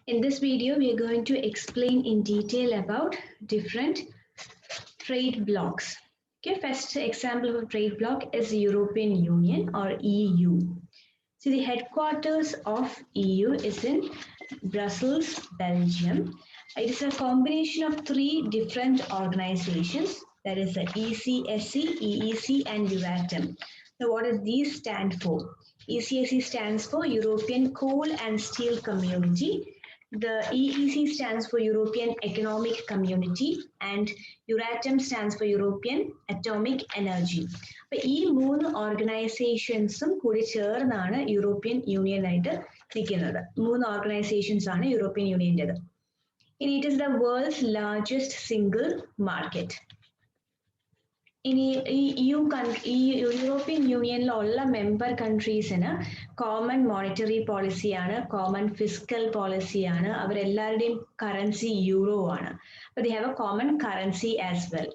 In this video, we are going to explain in detail about different trade blocs. Okay, first example of a trade bloc is the European Union or EU. So the headquarters of EU is in Brussels, Belgium. It is a combination of three different organizations, that is the ECSC, EEC and Euratom. So what does these stand for? ECSC stands for European Coal and Steel Community. The EEC stands for European Economic Community and Euratom stands for European Atomic Energy. അപ്പോൾ ഈ മൂന്ന് ഓർഗനൈസേഷൻസും കൂടി ചേർന്നാണ് European union ആയിട്ട് നിൽക്കുന്നത്. മൂന്ന് organisations ആണ് European യൂണിയൻ്റെത്. ഇനി it is the world's largest single market. ഇനി ഈ യൂറോപ്യൻ യൂണിയനിലുള്ള മെമ്പർ കൺട്രീസിന് കോമൺ മോണിറ്ററി പോളിസിയാണ്, കോമൺ ഫിസ്ക്കൽ പോളിസിയാണ്, അവരെല്ലാവരുടെയും കറൻസി യൂറോ ആണ്. അപ്പോൾ they have a common currency as well.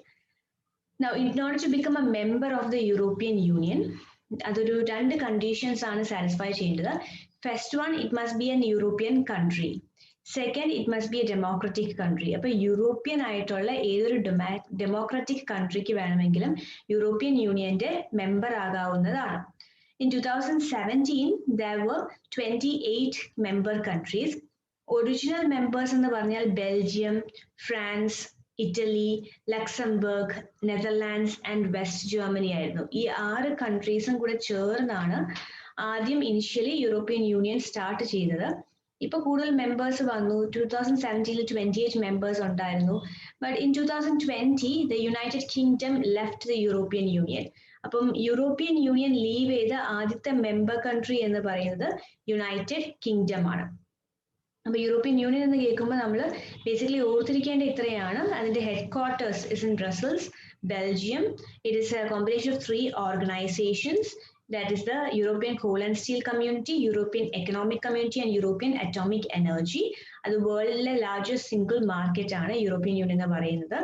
Now, in order to become a member of the European Union, അതൊരു രണ്ട് കണ്ടീഷൻസ് ആണ് സാറ്റിസ്ഫൈ ചെയ്യേണ്ടത്. First one, it must be N European country. Second, it must be A democratic country. അപ്പോൾ European ആയിട്ടുള്ള ഏതൊരു democratic കൺട്രിക്ക് വേണമെങ്കിലും European യൂണിയന്റെ member ആകാവുന്നതാണ്. In 2017, there were 28 member countries. Original members എന്ന് പറഞ്ഞാൽ Belgium, France, Italy, Luxembourg, Netherlands and west Germany ആയിരുന്നു. ഈ 6 കൺട്രീസും കൂടെ ചേർന്നാണ് ആദ്യം ഇനിഷ്യലി യൂറോപ്യൻ യൂണിയൻ സ്റ്റാർട്ട് ചെയ്തത്. ഇപ്പൊ കൂടുതൽ മെമ്പേഴ്സ് വന്നു. 2017 28 മെമ്പേഴ്സ് ഉണ്ടായിരുന്നു. But in 2020 the United kingdom left the European union. അപ്പം യൂറോപ്യൻ യൂണിയൻ ലീവ് ചെയ്ത ആദ്യത്തെ മെമ്പർ കൺട്രി എന്ന് പറയുന്നത് യുണൈറ്റഡ് കിങ്ഡം ആണ്. അപ്പൊ യൂറോപ്യൻ യൂണിയൻ എന്ന് കേൾക്കുമ്പോൾ നമ്മൾ ബേസിക്കലി ഓർത്തിരിക്കേണ്ട ഇത്രയാണ്. അതിന്റെ headquarters is in Brussels, Belgium. It is A combination of 3 organisations. That is the European Coal and Steel Community, European Economic Community and European Atomic Energy. അത് വേൾഡിലെ largest single market ആണ് European union എന്ന് പറയുന്നത്.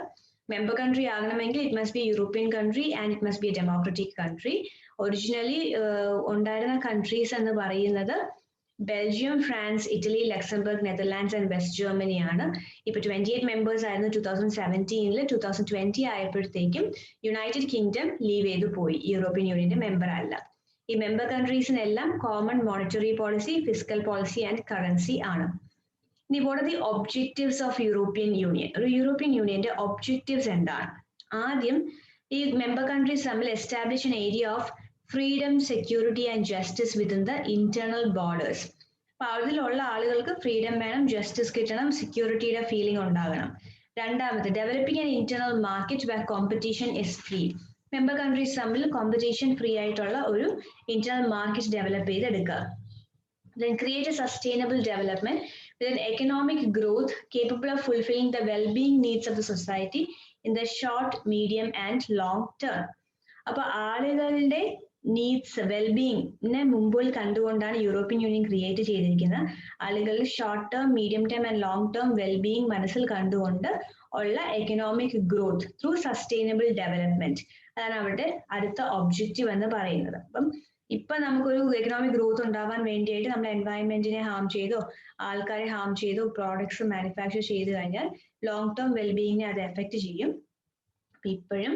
Member country ആകണമെങ്കിൽ it must be European country and it must be A democratic country. Originally ഉണ്ടായിരുന്ന countries എന്ന് പറയുന്നത് Belgium, France, Italy, Luxembourg, Netherlands and west Germany ആണ്. ഇപ്പൊ 28 മെമ്പേഴ്സ് ആയിരുന്നു 2017. 2020 ആയപ്പോഴത്തേക്കും യുണൈറ്റഡ് കിങ്ഡം ലീവ് ചെയ്തു പോയി, യൂറോപ്യൻ യൂണിയന്റെ മെമ്പർ അല്ല. ഈ മെമ്പർ കൺട്രീസിനെല്ലാം common monetary policy, fiscal policy and currency ആണ്. ഇനി what are the objectives of European Union? ഒരു യൂറോപ്യൻ യൂണിയന്റെ ഒബ്ജക്റ്റീവ്സ് എന്താണ്? ആദ്യം ഈ മെമ്പർ കൺട്രീസ് തമ്മിൽ establish an area of freedom, security and justice within the internal borders. അപ്പൊ അതിലുള്ള ആളുകൾക്ക് ഫ്രീഡം വേണം, ജസ്റ്റിസ് കിട്ടണം, സെക്യൂരിറ്റിയുടെ ഫീലിംഗ് ഉണ്ടാകണം. രണ്ടാമത്തെ, developing an internal market where competition is free. Member countries തമ്മിൽ കോമ്പറ്റീഷൻ ഫ്രീ ആയിട്ടുള്ള ഒരു ഇന്റേണൽ മാർക്കറ്റ് ഡെവലപ്പ് ചെയ്തെടുക്കുക. Then create a sustainable development with an economic growth capable of fulfilling the well-being needs of the society in the short, medium and long term. അപ്പൊ ആളുകളുടെ needs, വെൽബീയിങ്ങിനെ മുമ്പിൽ കണ്ടുകൊണ്ടാണ് European union create ചെയ്തിരിക്കുന്നത്. ആളുകളുടെ short term, medium term and long term wellbeing മനസ്സിൽ കണ്ടുകൊണ്ട് ഉള്ള economic growth through sustainable development, അതാണ് അവരുടെ അടുത്ത ഒബ്ജക്റ്റീവ് എന്ന് പറയുന്നത്. അപ്പം ഇപ്പൊ നമുക്കൊരു എക്കണോമിക് ഗ്രോത്ത് ഉണ്ടാവാൻ വേണ്ടിയിട്ട് നമ്മൾ എൻവയൺമെന്റിനെ ഹാം ചെയ്തോ, ആൾക്കാരെ ഹാം ചെയ്തോ പ്രോഡക്ട്സ് മാനുഫാക്ചർ ചെയ്ത് കഴിഞ്ഞാൽ ലോങ് ടേം വെൽബീയിങ്ങിനെ അത് എഫക്ട് ചെയ്യും. ഇപ്പോഴും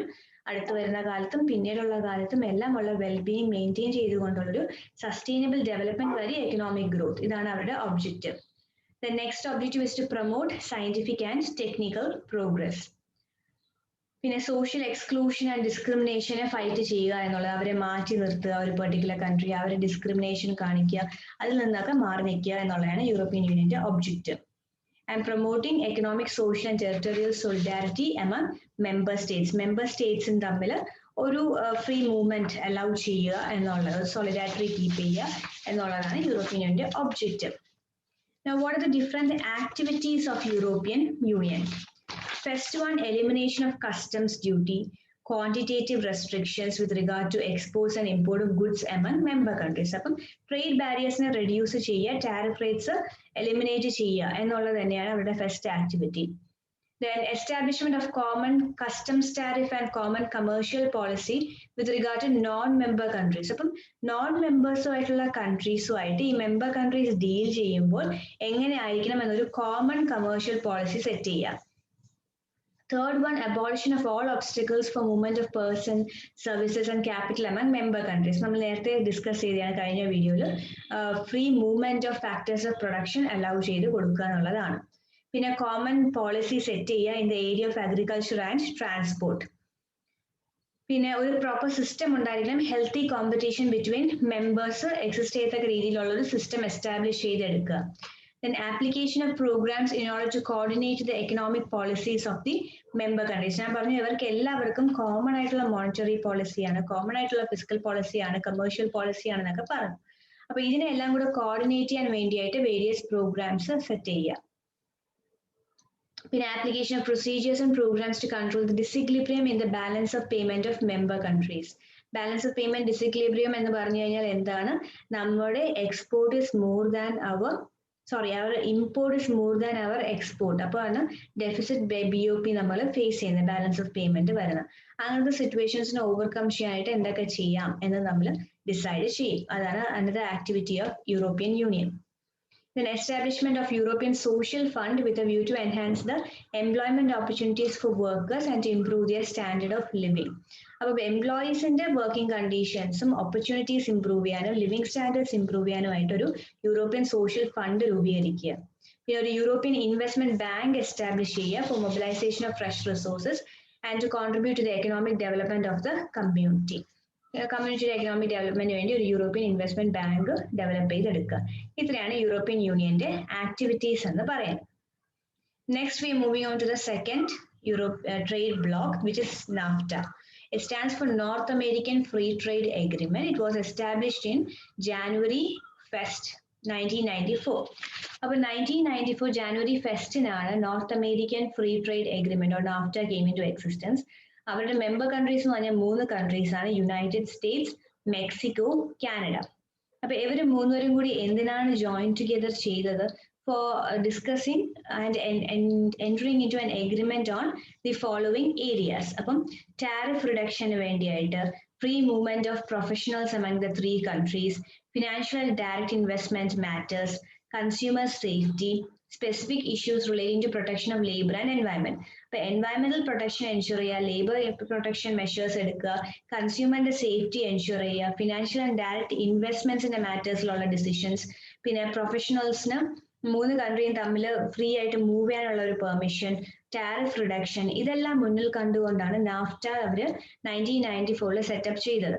അടുത്ത് വരുന്ന കാലത്തും പിന്നീടുള്ള കാലത്തും എല്ലാം ഉള്ള വെൽബീയിങ് മെയിൻറ്റെയിൻ ചെയ്തുകൊണ്ടുള്ളൊരു സസ്റ്റൈനബിൾ ഡെവലപ്മെന്റ് വഴി എക്കണോമിക് ഗ്രോത്ത്, ഇതാണ് അവരുടെ objective. The next objective is to promote scientific and technical progress. പിന്നെ സോഷ്യൽ എക്സ്ക്ലൂഷൻ ആൻഡ് ഡിസ്ക്രിമിനേഷനെ ഫൈറ്റ് ചെയ്യുക എന്നുള്ളത്, അവരെ മാറ്റി നിർത്തുക, ഒരു പെർട്ടിക്കുലർ കൺട്രി അവരെ ഡിസ്ക്രിമിനേഷൻ കാണിക്കുക, അതിൽ നിന്നൊക്കെ മാറി നിൽക്കുക എന്നുള്ളതാണ് യൂറോപ്യൻ യൂണിയന്റെ objective. And promoting economic, social and territorial solidarity among member states. Member states തമ്മിൽ ഒരു ഫ്രീ മൂവ്മെന്റ് അലൗ ചെയ്യുക എന്നുള്ളത്, സോളിഡാരിറ്റി കീപ്പ് ചെയ്യുക എന്നുള്ളതാണ് യൂറോപ്യൻ യൂണിയന്റെ objective. Now, what are the different activities of European Union? First one, elimination of customs duty, quantitative restrictions with regard to exports and import of goods among member countries. അപ്പം trade ബാരിയേഴ്സിനെ reduce ചെയ്യുക, tariff rates eliminate ചെയ്യുക എന്നുള്ളത് തന്നെയാണ് അവരുടെ first activity. Then establishment of common customs tariff and common commercial policy with regard to non-member countries. അപ്പം non-members countries member countries deal ചെയ്യുമ്പോൾ എങ്ങനെ ആയിരിക്കണം എന്നൊരു common commercial policy set ചെയ്യുക. Third one, abolition of all obstacles for movement of person, services and capital among member countries. നമ്മൾ നേരത്തെ discuss ചെയ്തതാണ് കഴിഞ്ഞ വീഡിയോയിൽ free movement of factors of production allow ചെയ്ത് കൊടുക്കുക എന്നുള്ളതാണ്. പിന്നെ കോമൺ പോളിസി സെറ്റ് ചെയ്യുക in the area of agriculture and transport. പിന്നെ ഒരു പ്രോപ്പർ സിസ്റ്റം ഉണ്ടായിരിക്കണം. Healthy competition between members exist ചെയ്യത്തക്ക രീതിയിലുള്ള ഒരു സിസ്റ്റം എസ്റ്റാബ്ലിഷ് ചെയ്തെടുക്കുക. Then application of programs in order to coordinate the economic policies of the member countries. ഞാൻ പറഞ്ഞു ഇവർക്ക് എല്ലാവർക്കും കോമൺ ആയിട്ടുള്ള മോണിറ്ററി പോളിസിയാണ്, കോമൺ ആയിട്ടുള്ള ഫിസിക്കൽ പോളിസിയാണ്, കമേഴ്ഷ്യൽ പോളിസിയാണെന്നൊക്കെ പറഞ്ഞു. അപ്പൊ ഇതിനെല്ലാം കൂടെ കോർഡിനേറ്റ് ചെയ്യാൻ വേണ്ടിയായിട്ട് വേരിയസ് പ്രോഗ്രാംസ് സെറ്റ് ചെയ്യുക. പിന്നെ application of procedures and programs to control the disequilibrium in the balance of payment of member countries. Balance of payment disequilibrium എന്ന് പറഞ്ഞു കഴിഞ്ഞാൽ എന്താണ്? നമ്മുടെ export is more than our our import is more than our export. അപ്പോൾ ആണ് deficit BOP നമ്മൾ face ചെയ്യുന്നത്, balance of payment വരുന്നത്. അങ്ങനത്തെ സിറ്റുവേഷൻസിനെ ഓവർകം ചെയ്യാനായിട്ട് എന്തൊക്കെ ചെയ്യാം എന്ന് നമ്മൾ ഡിസൈഡ് ചെയ്യും. അതാണ് another activity of European union. Then establishment of European Social Fund with a view to enhance the employment opportunities for workers and to improve their standard of living. അപ്പോൾ എംപ്ലോയീസിന്റെ വർക്കിംഗ് കണ്ടീഷൻസും ഓപ്പർച്യൂണിറ്റീസ് ഇംപ്രൂവ് ചെയ്യാനും living standards improve ചെയ്യാനുമായിട്ട് ഒരു European social fund രൂപീകരിക്കുക. പിന്നെ ഒരു European investment bank establish ചെയ്യുക for mobilization of fresh resources and to contribute to the economic development of the community. കമ്മ്യൂണിറ്റിയുടെ എക്കണോമിക് ഡെവലപ്മെന്റിന് വേണ്ടി ഒരു യൂറോപ്യൻ ഇൻവെസ്റ്റ്മെന്റ് ബാങ്ക് ഡെവലപ്പ് ചെയ്തെടുക്കുക. ഇത്രയാണ് യൂറോപ്യൻ യൂണിയന്റെ ആക്ടിവിറ്റീസ് എന്ന് പറയുന്നത്. Next we moving on to the second trade bloc, which is NAFTA. It stands for North American Free Trade Agreement. It was established in January 1st, 1994. അപ്പോൾ 1994 January 1st-നാണ് North American free trade agreement or NAFTA came into existence. അവരുടെ member countries എന്ന് പറഞ്ഞാൽ 3 countries ആണ്, United States, Mexico, Canada. അപ്പൊ ഇവര് മൂന്നുപേരും കൂടി എന്തിനാണ് ജോയിൻ ടുഗെദർ ചെയ്തത്? For discussing and entering into an agreement on the following areas. അപ്പം tariff reduction വേണ്ടിയായിട്ട്, free movement of professionals among the 3 countries, financial direct investment matters, consumer safety, specific issues relating to protection of labor and environment. അപ്പൊ environmental protection ensure ചെയ്യുക, labor protection measures എടുക്കുക, കൺസ്യൂമറിന്റെ safety ensure ചെയ്യുക, financial and direct ഇൻവെസ്റ്റ്മെന്റ്സിന്റെ മാറ്റേഴ്സിലുള്ള decisions, പിന്നെ പ്രൊഫഷണൽസിന് 3 കൺട്രിയും തമ്മിൽ free ആയിട്ട് move ചെയ്യാനുള്ള ഒരു permission, tariff reduction, ഇതെല്ലാം മുന്നിൽ കണ്ടുകൊണ്ടാണ് നാഫ്റ്റ അവര് 1994 സെറ്റപ്പ് ചെയ്തത്.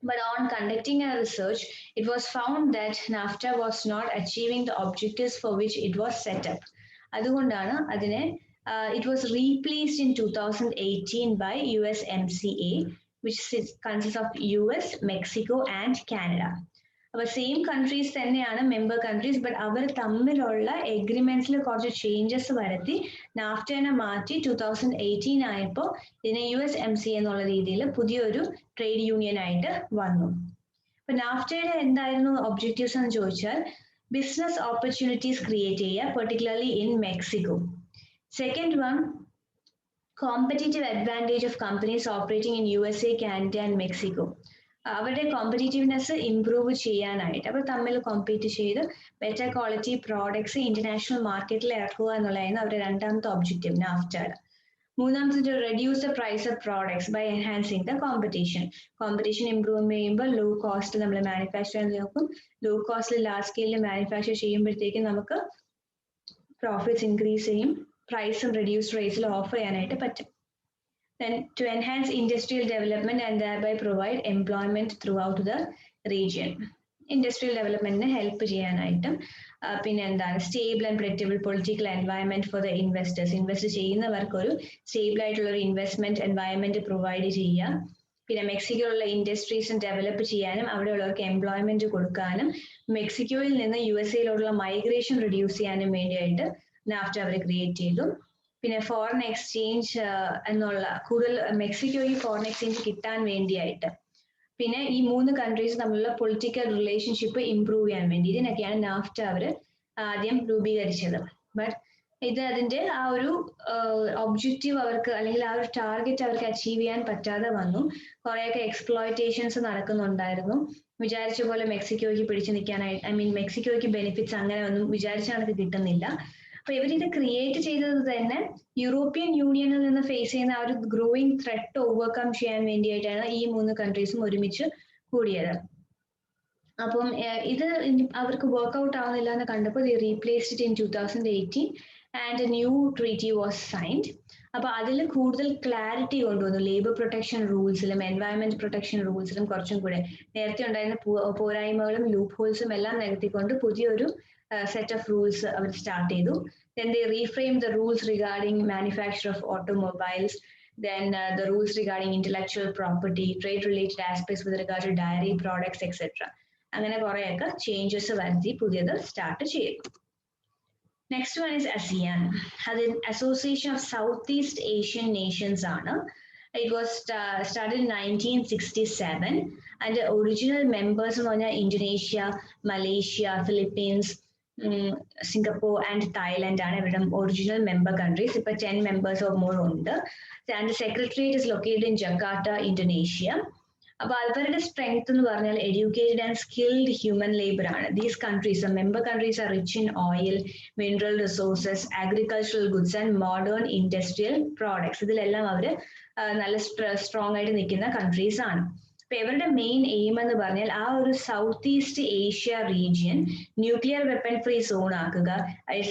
But on conducting a research, it was found that NAFTA was not achieving the objectives for which it was set up. അതുകൊണ്ടാണ് അതിനെ it was replaced in 2018 by USMCA, which consists of US, Mexico and Canada. അപ്പോൾ same countries തന്നെയാണ് member countries, but അവർ തമ്മിലുള്ള എഗ്രിമെന്റ്സിൽ കുറച്ച് changes വരുത്തി നാഫ്റ്റനെ മാറ്റി 2018 ആയപ്പോൾ ഇതിനെ USMCA എന്നുള്ള രീതിയിൽ പുതിയൊരു ട്രേഡ് യൂണിയൻ ആയിട്ട് വന്നു. അപ്പൊ നാഫ്റ്റയുടെ എന്തായിരുന്നു ഒബ്ജക്റ്റീവ്സ് എന്ന് ചോദിച്ചാൽ, ബിസിനസ് ഓപ്പർച്യൂണിറ്റീസ് ക്രിയേറ്റ് ചെയ്യുക, particularly in Mexico. Second one, competitive advantage of companies operating in USA, Canada and Mexico. അവരുടെ കോമ്പറ്റീറ്റീവ്നെസ് ഇംപ്രൂവ് ചെയ്യാനായിട്ട് അവർ തമ്മിൽ കോമ്പീറ്റ് ചെയ്ത് ബെറ്റർ ക്വാളിറ്റി പ്രോഡക്ട്സ് ഇന്റർനാഷണൽ മാർക്കറ്റിൽ ഇറക്കുക എന്നുള്ളതായിരുന്നു അവരുടെ രണ്ടാമത്തെ ഒബ്ജക്റ്റീവ് നാഫ്റ്റയുടെ. മൂന്നാമത്തെ, reduce the price of products by enhancing the competition. Competition improve ചെയ്യുമ്പോൾ ലോ കോസ്റ്റ് നമ്മൾ മാനുഫാക്ചർ ചെയ്യാൻ നോക്കും. ലോ കോസ്റ്റിൽ ലാർജ് സ്കെയിലിൽ മാനുഫാക്ചർ ചെയ്യുമ്പോഴത്തേക്കും നമുക്ക് പ്രോഫിറ്റ്സ് ഇൻക്രീസ് ചെയ്യും, പ്രൈസും റെഡ്യൂസ്ഡ് റേറ്റ്സിൽ ഓഫർ ചെയ്യാനായിട്ട് പറ്റും. Then to enhance industrial development and thereby provide employment throughout the region. Industrial development help ചെയ്യാനായിട്ടും പിന്നെ എന്താണ്, stable and predictable political environment for the investors. Invest ചെയ്യുന്നവർക്ക് ഒരു സ്റ്റേബിൾ ആയിട്ടുള്ള ഒരു ഇൻവെസ്റ്റ്മെന്റ് എൻവയൺമെന്റ് പ്രൊവൈഡ് ചെയ്യുക. പിന്നെ മെക്സിക്കോയിലുള്ള ഇൻഡസ്ട്രീസും ഡെവലപ്പ് ചെയ്യാനും അവിടെയുള്ളവർക്ക് എംപ്ലോയ്മെന്റ് കൊടുക്കാനും മെക്സിക്കോയിൽ നിന്ന് USA മൈഗ്രേഷൻ റെഡ്യൂസ് ചെയ്യാനും വേണ്ടിയായിട്ട് നാഫ്റ്റ അവർ ക്രിയേറ്റ് ചെയ്തു. പിന്നെ ഫോറിൻ എക്സ്ചേഞ്ച് എന്നുള്ള കൂടുതൽ മെക്സിക്കോയിൽ ഫോറിൻ എക്സ്ചേഞ്ച് കിട്ടാൻ വേണ്ടിയായിട്ട്, പിന്നെ ഈ 3 കൺട്രീസ് തമ്മിലുള്ള പൊളിറ്റിക്കൽ റിലേഷൻഷിപ്പ് ഇംപ്രൂവ് ചെയ്യാൻ വേണ്ടി, ഇതിനൊക്കെയാണ് നാഫ്റ്റ അവർ ആദ്യം രൂപീകരിച്ചത്. ബട്ട് ഇത് അതിന്റെ ആ ഒരു ഒബ്ജക്റ്റീവ് അവർക്ക് അല്ലെങ്കിൽ ആ ഒരു ടാർഗറ്റ് അവർക്ക് അച്ചീവ് ചെയ്യാൻ പറ്റാതെ വന്നു. കുറെയൊക്കെ എക്സ്പ്ലോയിറ്റേഷൻസ് നടക്കുന്നുണ്ടായിരുന്നു. വിചാരിച്ച പോലെ മെക്സിക്കോയ്ക്ക് പിടിച്ചു നിൽക്കാനായിട്ട് മെക്സിക്കോയ്ക്ക് ബെനിഫിറ്റ്സ് അങ്ങനെ ഒന്നും വിചാരിച്ച കണക്ക് കിട്ടുന്നില്ല. അപ്പൊ ഇവരിത് ക്രിയേറ്റ് ചെയ്തത് തന്നെ യൂറോപ്യൻ യൂണിയനിൽ നിന്ന് ഫേസ് ചെയ്യുന്ന ആ ഒരു ഗ്രോയിങ് ത്രെട്ട് ഓവർകം ചെയ്യാൻ വേണ്ടിയിട്ടാണ് ഈ 3 കൺട്രീസും ഒരുമിച്ച് കൂടിയത്. അപ്പം ഇത് അവർക്ക് വർക്ക്ഔട്ട് ആവുന്നില്ല എന്ന് കണ്ടപ്പോൾ they replaced it in 2018 and a new treaty was signed. അപ്പൊ അതിൽ കൂടുതൽ ക്ലാരിറ്റി കൊണ്ടുവന്നു. ലേബർ പ്രൊട്ടക്ഷൻ റൂൾസിലും എൻവയൺമെന്റ് പ്രൊട്ടക്ഷൻ റൂൾസിലും കുറച്ചും കൂടെ നേരത്തെ ഉണ്ടായിരുന്ന പോരായ്മകളും ലൂപ്പ് ഹോൾസും എല്ലാം നികത്തിക്കൊണ്ട് പുതിയൊരു set of rules അവർ സ്റ്റാർട്ട് ചെയ്തു. Then they reframed the rules regarding manufacture of automobiles, then the rules regarding intellectual property, trade related aspects with regard to dairy products, etc. അങ്ങനെ കുറെയൊക്കെ ചേഞ്ചസ് വരുത്തി പുതിയത് സ്റ്റാർട്ട് ചെയ്തു. Next one is ASEAN. അത് association of south east Asian Nations ആണ്. It was started in 1967 and the original members എന്ന് പറഞ്ഞാൽ Indonesia, Malaysia, Philippines, Singapore and Thailand ആണ് ഇവരുടെ ഒറിജിനൽ മെമ്പർ കൺട്രീസ്. ഇപ്പൊ 10 മെമ്പേഴ്സ് ഓർ മോർ ഉണ്ട്. And secretariat is located in Jakarta, Indonesia. അപ്പൊ അവരുടെ strength എന്ന് പറഞ്ഞാൽ educated and skilled human labour ആണ്. These countries member countries are rich in oil, mineral resources, agricultural goods and modern industrial products. ഇതിലെല്ലാം അവര് നല്ല strong ആയിട്ട് നിൽക്കുന്ന കൺട്രീസ് ആണ്. അപ്പൊ ഇവരുടെ മെയിൻ എയിം എന്ന് പറഞ്ഞാൽ ആ ഒരു South East Asia region nuclear weapon free zone ആക്കുക,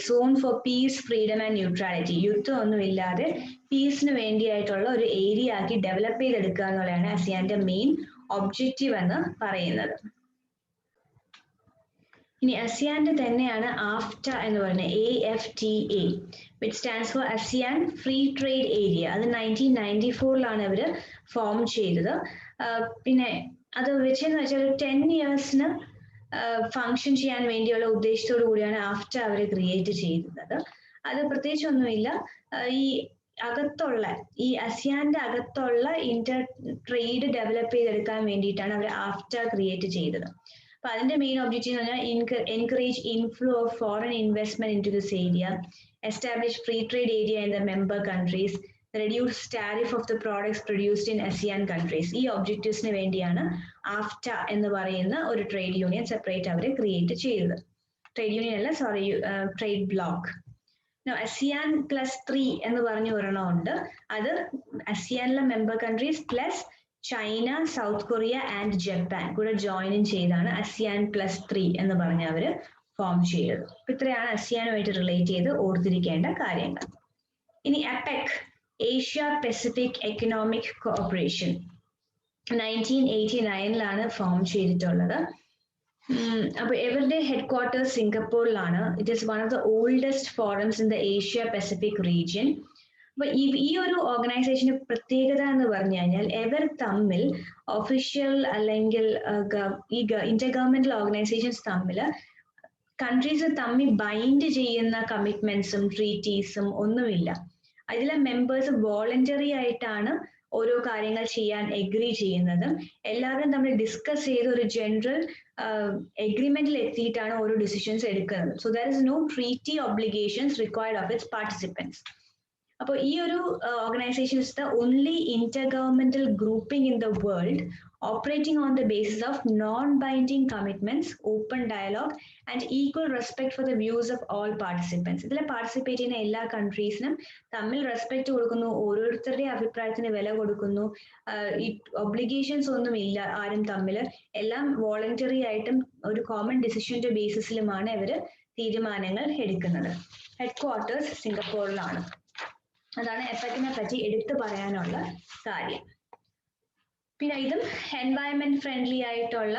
zone for peace, freedom and neutrality, യുദ്ധമൊന്നും ഇല്ലാതെ പീസിന് വേണ്ടിയായിട്ടുള്ള ഒരു ഏരിയ ആക്കി ഡെവലപ്പ് ചെയ്തെടുക്കുക എന്നുള്ളതാണ് ASEAന്റെ മെയിൻ ഒബ്ജക്റ്റീവ് എന്ന് പറയുന്നത്. ഇനി ASEAന്റെ തന്നെയാണ് ആഫ്റ്റ എന്ന് പറയുന്നത്, AFTA, which stands for ASEAN Free Trade Area. അത് 1994 അവർ ഫോം ചെയ്തത്. പിന്നെ അത് വെച്ചെന്ന് വെച്ചാൽ 10 ഇയേഴ്സിന് ഫങ്ഷൻ ചെയ്യാൻ വേണ്ടിയുള്ള ഉദ്ദേശത്തോടു കൂടിയാണ് ആഫ്റ്റ അവർ ക്രിയേറ്റ് ചെയ്തത്. അത് പ്രത്യേകിച്ചൊന്നുമില്ല, ഈ അകത്തുള്ള ഈ ASEAന്റെ അകത്തുള്ള ഇന്റർ ട്രേഡ് ഡെവലപ്പ് ചെയ്തെടുക്കാൻ വേണ്ടിയിട്ടാണ് അവർ ആഫ്റ്റ ക്രിയേറ്റ് ചെയ്തത്. അപ്പൊ അതിന്റെ മെയിൻ ഒബ്ജക്റ്റീവ് എന്ന് പറഞ്ഞാൽ encourage inflow of foreign investment into this area, establish free trade area in the member countries, reduce tariff of the products produced in ASEAN countries. ഈ ഒബ്ജക്റ്റീവ്സിന് വേണ്ടിയാണ് ആഫ്റ്റ എന്ന് പറയുന്ന ഒരു ട്രേഡ് യൂണിയൻ സെപ്പറേറ്റ് അവർ create ചെയ്തത്. Trade union അല്ല, sorry, trade bloc. ASEAN +3 എന്ന് പറഞ്ഞ ഒരെണ്ണം ഉണ്ട്. അത് ASEAനിലെ member countries plus China, South Korea and Japan കൂടെ ജോയിൻ ചെയ്താണ് ASEAN +3 എന്ന് പറഞ്ഞ അവര് ഫോം ചെയ്തത്. ഇത്രയാണ് ASEAനുമായിട്ട് റിലേറ്റ് ചെയ്ത് ഓർത്തിരിക്കേണ്ട കാര്യങ്ങൾ. ഇനി APEC, Asia Pacific economic corporation, 1989 form ചെയ്തിട്ടുള്ളത്. അപ്പൊ ഇവരുടെ ഹെഡ് ക്വാർട്ടേഴ്സ് സിംഗപ്പൂരിലാണ്. It is one of the oldest forums in the Asia Pacific region. അപ്പൊ ഈ ഒരു ഓർഗനൈസേഷന്റെ പ്രത്യേകത എന്ന് പറഞ്ഞു കഴിഞ്ഞാൽ ഇവർ തമ്മിൽ ഒഫീഷ്യൽ അല്ലെങ്കിൽ ഈ ഇന്റർ ഗവൺമെന്റൽ ഓർഗനൈസേഷൻസ് തമ്മിൽ കൺട്രീസ് തമ്മിൽ ബൈൻഡ് ചെയ്യുന്ന കമ്മിറ്റ്മെന്റ്സും ട്രീറ്റീസും ഒന്നുമില്ല. അതിലെ മെമ്പേഴ്സ് വോളണ്ടറി ആയിട്ടാണ് ഓരോ കാര്യങ്ങൾ ചെയ്യാൻ എഗ്രി ചെയ്യുന്നതും എല്ലാവരും തമ്മിൽ ഡിസ്കസ് ചെയ്ത് ഒരു ജനറൽ എഗ്രിമെന്റിൽ എത്തിയിട്ടാണ് ഓരോ ഡിസിഷൻസ് എടുക്കുന്നത്. So there is no treaty obligations required of its participants. അപ്പോൾ ഈ ഒരു organization is the only intergovernmental grouping in the world operating on the basis of non-binding commitments, open dialogue and equal respect for the views of all participants. ഇതിൽ participate ചെയ്യുന്ന എല്ലാ കൺട്രീസിനും തമ്മിൽ respect കൊടുക്കുന്നു, ഓരോരുത്തരുടെ അഭിപ്രായത്തിന് വില കൊടുക്കുന്നു, ഈ ഒബ്ലിഗേഷൻസ് ഒന്നും ഇല്ല ആരും തമ്മിൽ, എല്ലാം വോളണ്ടറി ആയിട്ടും ഒരു കോമൺ ഡിസിഷന്റെ ബേസിസിലുമാണ് ഇവർ തീരുമാനങ്ങൾ എടുക്കുന്നത്. ഹെഡ് ക്വാർട്ടേഴ്സ് സിംഗപ്പൂരിലാണ്. അതാണ് എഫക്റ്റിനെ പറ്റി എടുത്തു പറയാനുള്ള കാര്യം. പിന്നെ ഇതും എൻവയൺമെന്റ് ഫ്രണ്ട്ലി ആയിട്ടുള്ള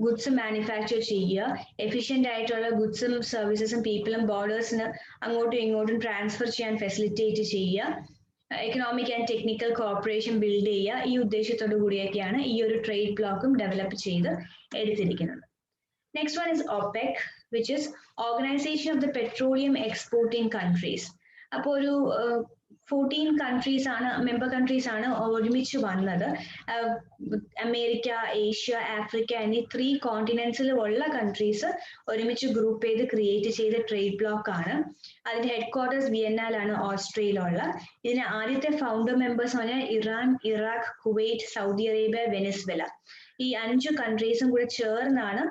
ഗുഡ്സ് മാനുഫാക്ചർ ചെയ്യുക, എഫിഷ്യന്റ് ആയിട്ടുള്ള ഗുഡ്സും സർവീസസും പീപ്പിളും ബോർഡേഴ്സിന് അങ്ങോട്ടും ഇങ്ങോട്ടും ട്രാൻസ്ഫർ ചെയ്യാൻ ഫെസിലിറ്റേറ്റ് ചെയ്യുക, economic and technical corporation build ചെയ്യുക. ഈ ഉദ്ദേശത്തോടു കൂടിയൊക്കെയാണ് ഈ ഒരു ട്രേഡ് ബ്ലോക്കും ഡെവലപ്പ് ചെയ്ത് എടുത്തിരിക്കുന്നത്. Next one is OPEC, which is organisation of the petroleum exporting countries. അപ്പോൾ ഒരു 14 countries ആണ് member countries ആണ് ഒരുമിച്ച് വന്നത്. അമേരിക്ക, ഏഷ്യ, ആഫ്രിക്ക എന്നീ 3 കോണ്ടിനെന്റ്സിലുള്ള കൺട്രീസ് ഒരുമിച്ച് ഗ്രൂപ്പ് ചെയ്ത് ക്രിയേറ്റ് ചെയ്ത ട്രേഡ് ബ്ലോക്ക് ആണ്. അതിന്റെ ഹെഡ്ക്വാർട്ടേഴ്സ് വിയന്നയിലാണ്, ഓസ്ട്രേലിയയിലുള്ള. ഇതിന് ആദ്യത്തെ ഫൗണ്ടർ മെമ്പേഴ്സ് പറഞ്ഞാൽ Iran, Iraq, Kuwait, Saudi Arabia, Venezuela. ഈ 5 കൺട്രീസും കൂടെ ചേർന്നാണ്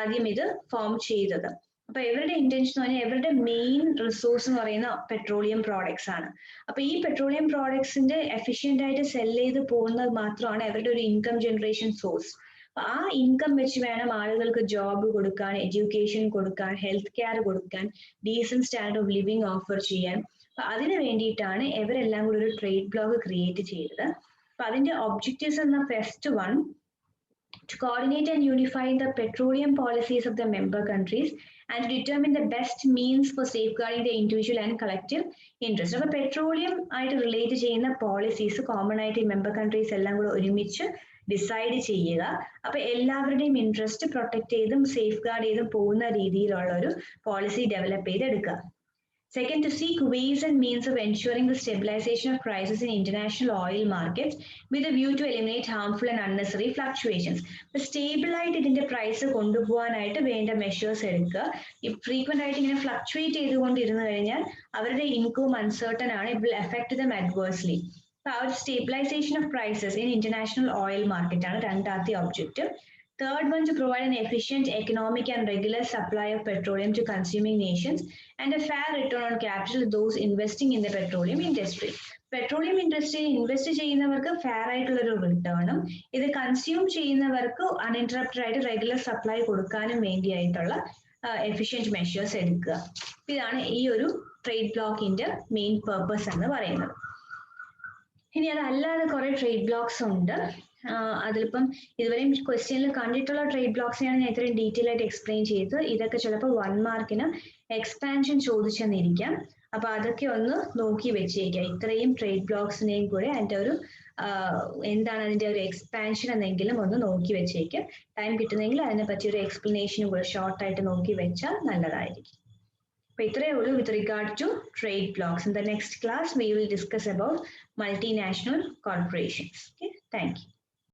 ആദ്യം ഇത് ഫോം ചെയ്തത്. അപ്പൊ ഇവരുടെ ഇന്റൻഷൻ എന്ന് പറഞ്ഞാൽ ഇവരുടെ മെയിൻ റിസോഴ്സ് എന്ന് പറയുന്ന പെട്രോളിയം പ്രോഡക്ട്സ് ആണ്. അപ്പൊ ഈ പെട്രോളിയം പ്രോഡക്ട്സിന്റെ എഫിഷ്യന്റ് ആയിട്ട് സെൽ ചെയ്ത് പോകുന്നത് മാത്രമാണ് ഇവരുടെ ഒരു ഇൻകം ജനറേഷൻ സോഴ്സ്. അപ്പൊ ആ ഇൻകം വെച്ച് വേണം ആളുകൾക്ക് ജോബ് കൊടുക്കാൻ, എഡ്യൂക്കേഷൻ കൊടുക്കാൻ, ഹെൽത്ത് കെയർ കൊടുക്കാൻ, decent standard of living offer ചെയ്യാൻ. അപ്പൊ അതിന് വേണ്ടിയിട്ടാണ് ഇവരെല്ലാം കൂടി ഒരു ട്രേഡ് ബ്ലോക്ക് ക്രിയേറ്റ് ചെയ്തത്. അപ്പൊ അതിന്റെ ഒബ്ജക്റ്റീവ്സ് എന്ന first one, to coordinate and unify the petroleum policies of the member countries and to determine the best means for safeguarding the individual and collective interest. അപ്പോൾ പെട്രോളിയം ആയിട്ട് relate ചെയ്യുന്ന policies common ആയിട്ട് ഈ member countries എല്ലാം കൂടെ ഒരുമിച്ച് decide ചെയ്യുക. അപ്പൊ എല്ലാവരുടെയും ഇൻട്രസ്റ്റ് പ്രൊട്ടക്ട് ചെയ്തും സേഫ് ഗാർഡ് ചെയ്തും പോകുന്ന രീതിയിലുള്ള ഒരു പോളിസി ഡെവലപ്പ് ചെയ്തെടുക്കുക. Second, to seek ways and means of ensuring the stabilization of prices in international oil markets with a view to eliminate harmful and unnecessary fluctuations. Stable ആയിട്ട് ഇതിന്റെ price കൊണ്ടുപോകാനായിട്ട് വേണ്ട measures എടുക്കുക. ഈ ഫ്രീക്വന്റ് ആയിട്ട് ഇങ്ങനെ fluctuate ചെയ്തുകൊണ്ടിരുന്നു കഴിഞ്ഞാൽ അവരുടെ ഇൻകം അൺസർട്ടൺ ആണ്. It will affect them adversely. അപ്പൊ ആ ഒരു stabilisation of prices in international oil market ആണ് രണ്ടാമത്തെ objective. Third one, to provide an efficient economic and regular supply of petroleum to consuming nations and a fair return on capital to those investing in the petroleum industry. Petroleum ഇൻഡസ്ട്രിയിൽ invest ചെയ്യുന്നവർക്ക് fair ആയിട്ടുള്ള ഒരു റിട്ടേണും ഇത് consume ചെയ്യുന്നവർക്ക് uninterrupted ആയിട്ട് regular supply കൊടുക്കാനും വേണ്ടിയായിട്ടുള്ള efficient measures എടുക്കുക. ഇതാണ് ഈ ഒരു ട്രേഡ് ബ്ലോക്കിന്റെ മെയിൻ പർപ്പസ് എന്ന് പറയുന്നത്. ഇനി അതല്ലാതെ കുറെ ട്രേഡ് ബ്ലോക്സ് ഉണ്ട്. അതിലിപ്പം ഇതുവരെയും ക്വസ്റ്റ്യനിൽ കണ്ടിട്ടുള്ള ട്രേഡ് ബ്ലോക്സിനെയാണ് ഞാൻ ഇത്രയും ഡീറ്റെയിൽ ആയിട്ട് എക്സ്പ്ലെയിൻ ചെയ്തത്. ഇതൊക്കെ ചിലപ്പോൾ 1 മാർക്കിന് എക്സ്പാൻഷൻ ചോദിച്ചെന്നിരിക്കാം. അപ്പൊ അതൊക്കെ ഒന്ന് നോക്കി വെച്ചേക്കാം. ഇത്രയും ട്രേഡ് ബ്ലോക്സിനെയും കൂടെ അതിന്റെ ഒരു എന്താണ് അതിന്റെ ഒരു എക്സ്പാൻഷൻ എന്നെങ്കിലും ഒന്ന് നോക്കി വെച്ചേക്കാം. ടൈം കിട്ടുന്നെങ്കിൽ അതിനെ പറ്റി ഒരു എക്സ്പ്ലനേഷനും കൂടെ ഷോർട്ടായിട്ട് നോക്കി വെച്ചാൽ നല്ലതായിരിക്കും. അപ്പൊ ഇത്രയേ ഉള്ളൂ with regard to trade blocks. In the next class we will discuss about multinational corporations. Okay, thank you.